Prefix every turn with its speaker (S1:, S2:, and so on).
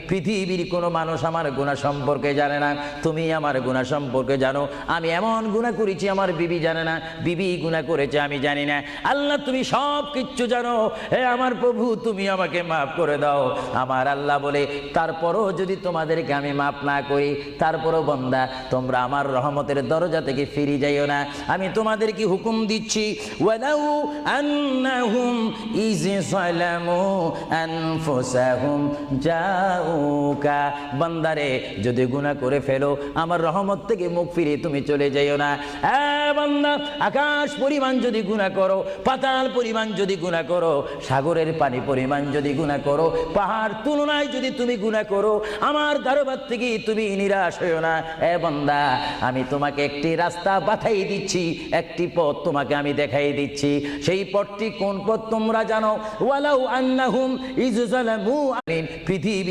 S1: পৃথিবীর কোনো মানুষ আমার গুনাহ সম্পর্কে জানে না, তুমি আমার গুনাহ সম্পর্কে জানো। আমি এমন গুনাহ করেছি আমার বিবি জানে না, বিবি গুনাহ করেছে আমি জানি না। আল্লাহ তুমি সব কিচ্ছু জানো, হে আমার প্রভু তুমি আমাকে মাফ করে দাও। আমার আল্লাহ বলে তারপরও যদি তোমাদেরকে আমি মাফ না করি, তারপরও বান্দা তোমরা আমার রহমতের দরজা থেকে ফিরে যাইও না। আমি তোমাদেরকে হুকুম দিচ্ছি, ওয়ালাউ আন্নাহুম ইয যালামু আনফুসাহুম জাউকা, বান্দারে যদি গুনাহ করে ফেলো আমার রহমত থেকে মুখ ফিরে তুমি চলে যাইও না। বান্দা আকাশ পরিমাণ যদি গুনাহ করো, পাতাল পরিমাণ যদি গুনাহ করো, সাগরের পানি পরিমাণ যদি গুনাহ করো, পাহাড় তুলনায় যদি তুমি গুনাহ করো, আমার দরবার থেকে তুমি নিরাশ হইও না। বান্দা আমি তোমাকে একটি রাস্তা বাতাই দিচ্ছি, একটি পথ তোমাকে আমি দেখাই দিচ্ছি। সেই পথটি কোন পথ তোমরা জানো? ওয়ালাউ আন্নাহুম ইয যালামু, পৃথিবী